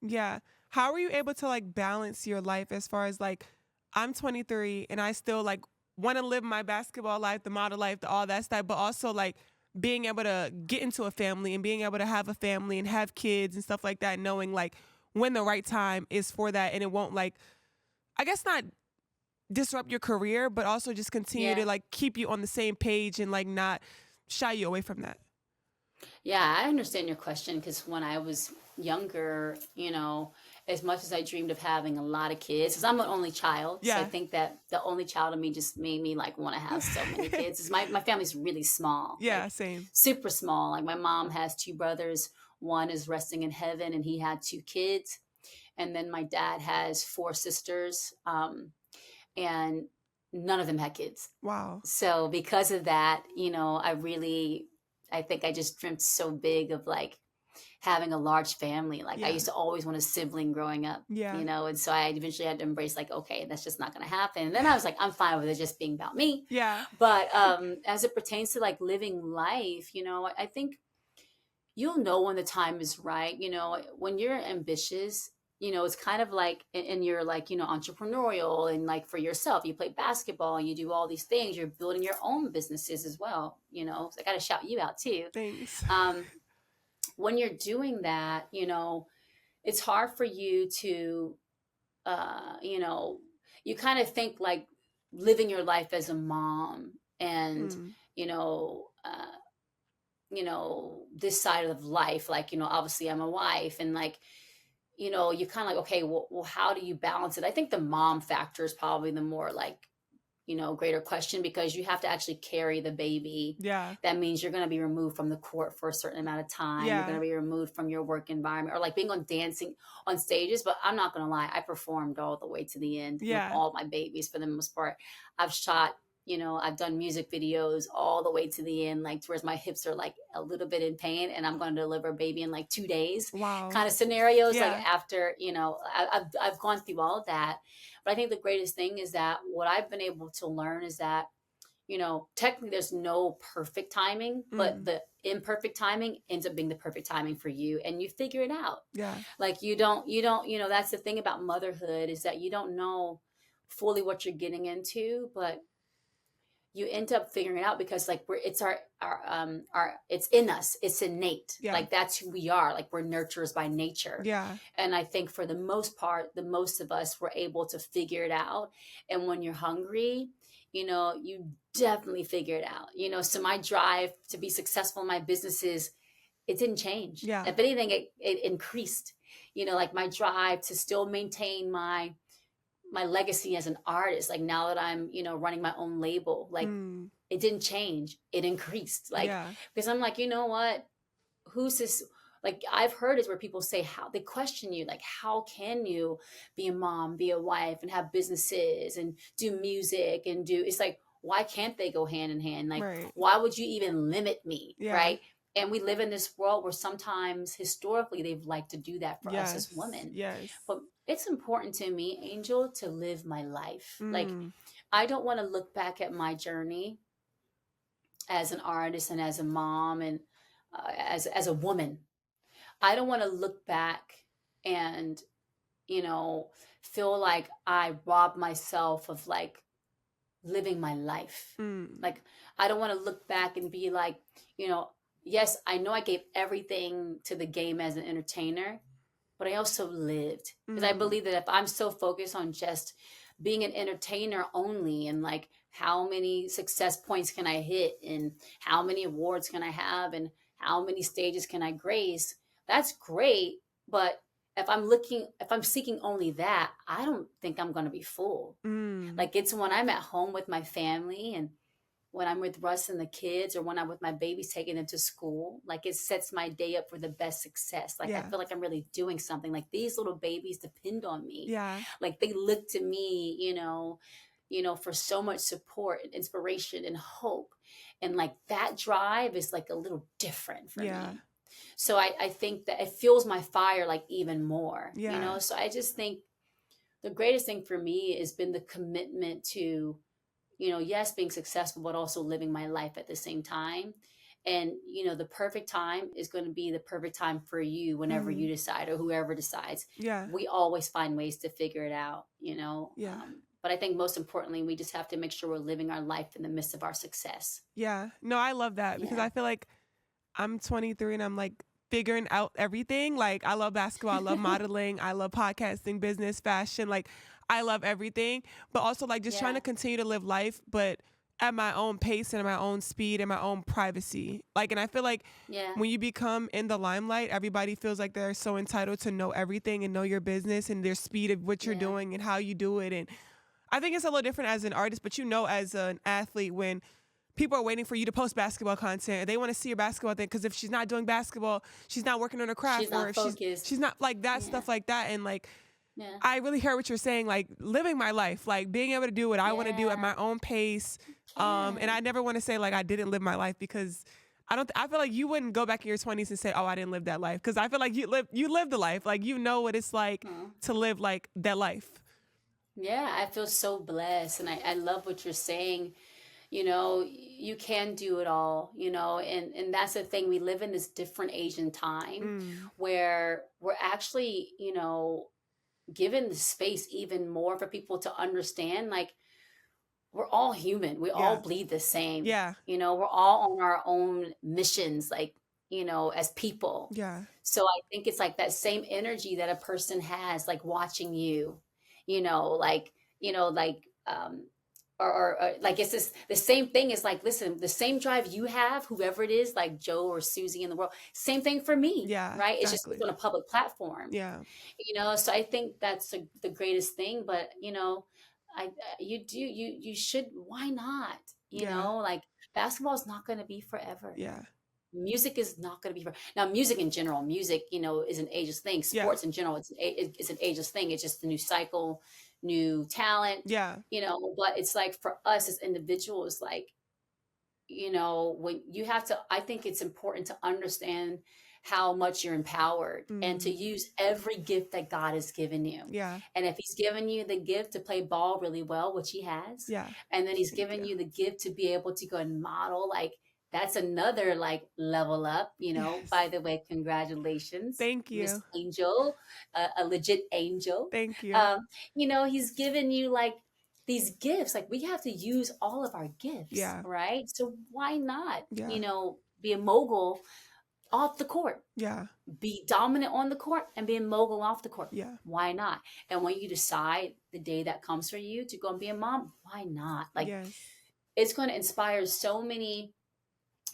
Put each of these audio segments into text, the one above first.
Yeah. How are you able to like balance your life as far as like I'm 23 and I still like want to live my basketball life, the model life, the all that stuff, but also like being able to get into a family and being able to have a family and have kids and stuff like that, knowing like when the right time is for that and it won't like I guess not disrupt your career, but also just continue to Yeah. like keep you on the same page and like not shy you away from that. Yeah, I understand your question because when I was younger, as much as I dreamed of having a lot of kids, because I'm an only child, so I Yeah. think that the only child in me just made me like want to have so many kids. 'Cause my family's really small, Yeah, like same. super small. Like my mom has two brothers, one is resting in heaven, and he had two kids, and then my dad has four sisters, and none of them had kids. Wow. So because of that, I think I just dreamt so big of like having a large family. Like I Yeah. used to always want a sibling growing up, Yeah. and so I eventually had to embrace like, okay, that's just not going to happen. And then I was like, I'm fine with it just being about me. Yeah. But as it pertains to like living life, I think you'll know when the time is right. When you're ambitious, it's kind of like, and you're like, entrepreneurial and like for yourself, you play basketball and you do all these things, you're building your own businesses as well. So I got to shout you out too. Thanks. Um, when you're doing that, it's hard for you to, you kind of think like living your life as a mom and, Mm. you know, uh, this side of life, like, obviously I'm a wife and like, you're kind of like, okay, well, how do you balance it? I think the mom factor is probably the more like, greater question because you have to actually carry the baby. Yeah. That means you're going to be removed from the court for a certain amount of time. You're going Yeah. to be removed from your work environment or like being on dancing on stages. But I'm not going to lie, I performed all the way to the end with Yeah. all my babies for the most part. I've shot, I've done music videos all the way to the end, like towards my hips are like a little bit in pain and I'm going to deliver a baby in like 2 days Wow. kind of scenarios. Like Yeah. after, I've gone through all of that. But I think the greatest thing is that what I've been able to learn is that, technically there's no perfect timing, but Mm. the imperfect timing ends up being the perfect timing for you and you figure it out. Yeah. Like that's the thing about motherhood is that you don't know fully what you're getting into, but you end up figuring it out because like it's our it's in us, it's innate, Yeah. like that's who we are, like we're nurturers by nature. Yeah. And I think for the most part, the most of us were able to figure it out. And when you're hungry, you definitely figure it out. So my drive to be successful in my businesses, it didn't change. Yeah. If anything, it increased. Like my drive to still maintain my legacy as an artist, like now that I'm running my own label, like Mm. it didn't change, it increased, like Yeah. because I'm like, you know what, who's this, like I've heard is where people say, how they question you, like how can you be a mom, be a wife and have businesses and do music and do, it's like, why can't they go hand in hand, like Right. why would you even limit me, Yeah. right? And we live in this world where sometimes historically they've liked to do that for us as Yes. women. Yes. But it's important to me, Angel, to live my life. Like, Mm. I don't want to look back at my journey as an artist and as a mom and as a woman. I don't want to look back and, you know, feel like I robbed myself of like living my life. Mm. Like, I don't want to look back and be like, yes, I know I gave everything to the game as an entertainer, but I also lived. Because I Mm. believe that if I'm so focused on just being an entertainer only and like how many success points can I hit and how many awards can I have and how many stages can I grace, that's great. But if I'm seeking only that, I don't think I'm going to be full. Mm. Like it's when I'm at home with my family and when I'm with Russ and the kids or when I'm with my babies taking them to school, like it sets my day up for the best success. Like I Yeah. feel like I'm really doing something. Like these little babies depend on me. Yeah. Like they look to me, for so much support and inspiration and hope. And like that drive is like a little different for Yeah. me. So I think that it fuels my fire like even more, Yeah. So I just think the greatest thing for me has been the commitment to, yes, being successful, but also living my life at the same time. And the perfect time is going to be the perfect time for you whenever you Mm. decide, or whoever decides. Yeah. We always find ways to figure it out. Yeah. But I think most importantly, we just have to make sure we're living our life in the midst of our success. Yeah. No, I love that because Yeah. I feel like I'm 23 and I'm like figuring out everything. Like I love basketball, I love modeling, I love podcasting, business, fashion. Like I love everything, but also like just trying Yeah. to continue to live life, but at my own pace and at my own speed and my own privacy. Like, and I feel like Yeah. when you become in the limelight, everybody feels like they're so entitled to know everything and know your business and their speed of what you're Yeah. doing and how you do it. And I think it's a little different as an artist, but as an athlete, when people are waiting for you to post basketball content. They want to see your basketball thing because if she's not doing basketball, she's not working on her craft, She's or not if she's focused. she's not like that Yeah. stuff like that. And like Yeah. I really hear what you're saying, like living my life, like being able to do what I want to do at Yeah. my own pace. And I Yes. never want to say like I didn't live my life because I feel like you wouldn't go back in your 20s and say, "Oh, I didn't live that life," because I feel like you lived the life, like you know what it's like Huh. to live like that life. Yeah, I feel so blessed, and I love what you're saying. You can do it all, and that's the thing. We live in this different age and time Mm, where we're actually, given the space even more for people to understand, like, we're all human. We all yeah, bleed the same. yeah, We're all on our own missions, like, as people. yeah, So I think it's like that same energy that a person has, like watching you, like, like, or like it's this the same thing is like, listen, the same drive you have, whoever it is, like Joe or Susie in the world, same thing for me, yeah, right? It's just it's exactly. on a public platform, Yeah, so I think that's the greatest thing. But I you should, why not, yeah, like, basketball is not going to be forever. yeah, Music is not going to be forever. Now, music in general, music, is an ageless thing. yeah, Sports in general, it's an ageless thing. It's just a new cycle, new talent, yeah. but it's like for us as individuals, like, when you have to, I think it's important to understand how much you're empowered and to Mm, use every gift that God has given you. yeah, And if He's given you the gift to play ball really well, which He has, yeah. and then He's Thank given you. you the gift to be able to go and model, like, that's another like level up. Yes. By the way, congratulations, Thank Miss you. Angel, a legit angel. Thank you. um He's given you like these gifts. Like, we have to use all of our gifts, Yeah. right? So why not, Yeah. be a mogul off the court, Yeah. be dominant on the court, and be a mogul off the court? Yeah. Why not? And when you decide the day that comes for you to go and be a mom, why not? Like, Yes. it's going to inspire so many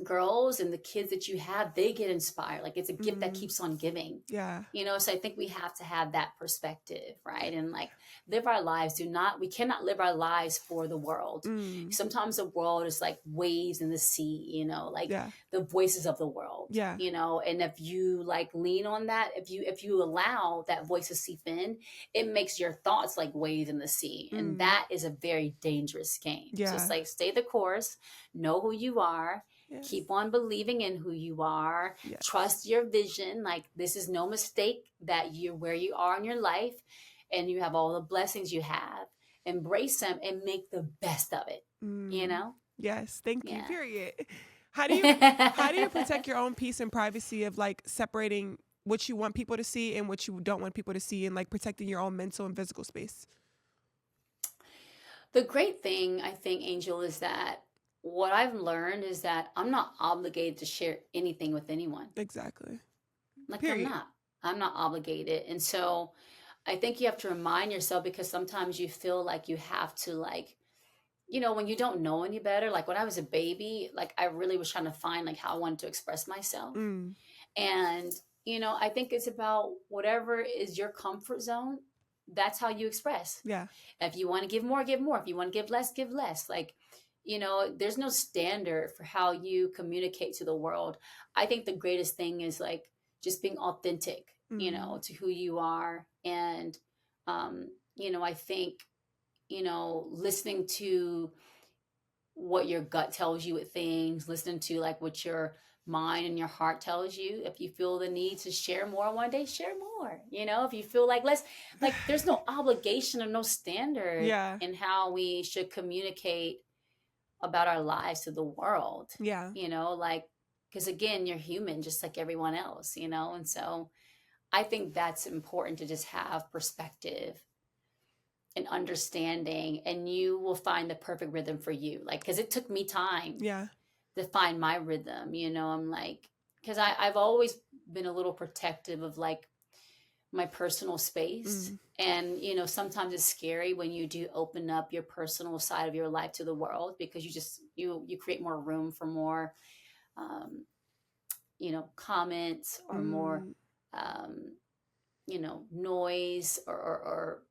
girls, and the kids that you have, they get inspired. Like, it's a gift that Mm, keeps on giving. yeah. So I think we have to have that perspective, right? And like, live our lives. We cannot live our lives for the world. Mm, Sometimes the world is like waves in the sea, like yeah. the voices of the world, Yeah. and if you like lean on that, if you allow that voice to seep in, it makes your thoughts like waves in the sea. And Mm, that is a very dangerous game. So it's yeah. like, stay the course, know who you are, Yes. keep on believing in who you are, Yes. trust your vision. Like, this is no mistake that you're where you are in your life, and you have all the blessings you have. Embrace them and make the best of it, you Mm, know? yes. Thank you. Yeah. Period. How do you protect your own peace and privacy of like separating what you want people to see and what you don't want people to see and like protecting your own mental and physical space? The great thing, I think, Angel, is that what I've learned is that I'm not obligated to share anything with anyone. Exactly. Like, I'm Period. not. I'm not obligated. And so I think you have to remind yourself, because sometimes you feel like you have to, like, when you don't know any better. Like, when I was a baby, like, I really was trying to find like how I wanted to express myself. Mm, And, I think it's about whatever is your comfort zone. That's how you express. yeah. If you want to give more, give more. If you want to give less, give less. Like, there's no standard for how you communicate to the world. I think the greatest thing is like just being authentic, Mm, to who you are. And, I think, listening to what your gut tells you with things, listening to like what your mind and your heart tells you. If you feel the need to share more one day, share more. If you feel like less, like, there's no obligation or no standard yeah. in how we should communicate about our lives to the world. Yeah. Like, Because again, you're human just like everyone else, you know? And so I think that's important to just have perspective and understanding, and you will find the perfect rhythm for you. Like, because it took me time Yeah. to find my rhythm, you know? I'm like, because I've always been a little protective of like my personal space. Mm. And, you know, sometimes it's scary when you do open up your personal side of your life to the world, because you create more room for more, um, you know, comments, or more, Mm. um, you know, noise, or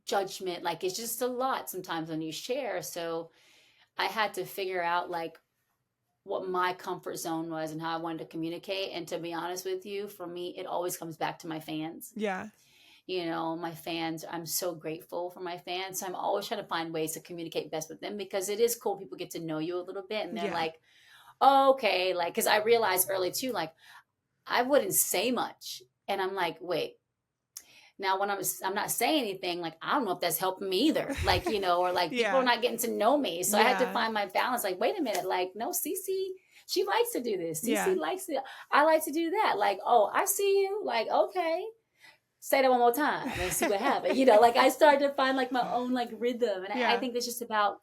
judgment. Like, it's just a lot sometimes when you share. So I had to figure out like what my comfort zone was and how I wanted to communicate. And to be honest with you, for me, it always comes back to my fans. Yeah. You know, my fans, I'm so grateful for my fans. So I'm always trying to find ways to communicate best with them, because it is cool. People get to know you a little bit, and they're Yeah. like, oh, okay. Like, cause I realized early too, like I wouldn't say much. And I'm like, wait, now when I'm not saying anything, like I don't know if that's helping me either. Like, you know, or like people are Yeah. not getting to know me. So I had to Yeah. find my balance. Like, wait a minute, like, no, Cece, she likes to do this. Yeah. Cece likes to, I like to do that. Like, oh, I see you. Like, okay. Say that one more time and see what happens. You know, like I started to find like my own like rhythm. And I Yeah. think it's just about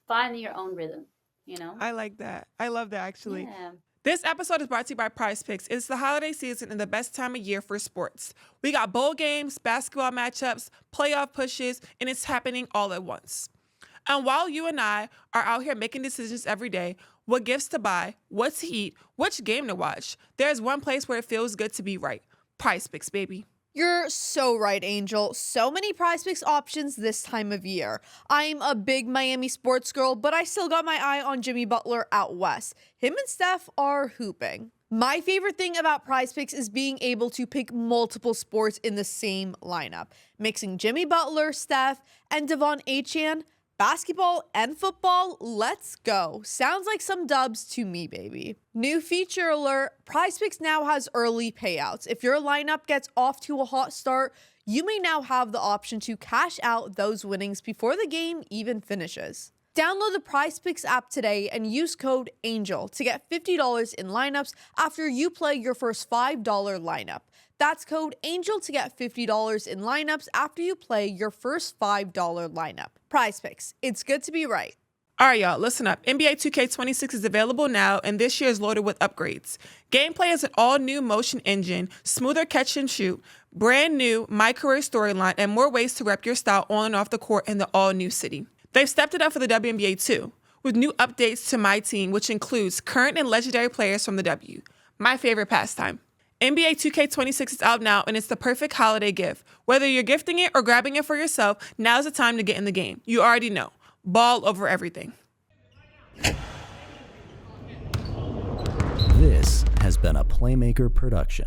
finding your own rhythm, you know? I like that. I love that, actually. Yeah. This episode is brought to you by Prize Picks. It's the holiday season and the best time of year for sports. We got bowl games, basketball matchups, playoff pushes, and it's happening all at once. And while you and I are out here making decisions every day, what gifts to buy, what to eat, which game to watch, there's one place where it feels good to be right. Prize Picks, baby. You're so right, Angel. So many Prize Picks options this time of year. I'm a big Miami sports girl, but I still got my eye on Jimmy Butler out west. Him and Steph are hooping. My favorite thing about Prize Picks is being able to pick multiple sports in the same lineup. Mixing Jimmy Butler, Steph, and Devon Achane, basketball and football, let's go. Sounds like some dubs to me, baby. New feature alert, Prize Picks now has early payouts. If your lineup gets off to a hot start, you may now have the option to cash out those winnings before the game even finishes. Download the Prize Picks app today and use code ANGEL to get $50 in lineups after you play your first $5 lineup. That's code ANGEL to get $50 in lineups after you play your first $5 lineup. Prize Picks. It's good to be right. All right, y'all, listen up. NBA 2K26 is available now, and this year is loaded with upgrades. Gameplay is an all-new motion engine, smoother catch and shoot, brand new My Career storyline, and more ways to rep your style on and off the court in the all-new city. They've stepped it up for the WNBA too, with new updates to My Team, which includes current and legendary players from the W. My favorite pastime. NBA 2K26 is out now, and it's the perfect holiday gift. Whether you're gifting it or grabbing it for yourself, now's the time to get in the game. You already know. Ball over everything. This has been a Playmaker production.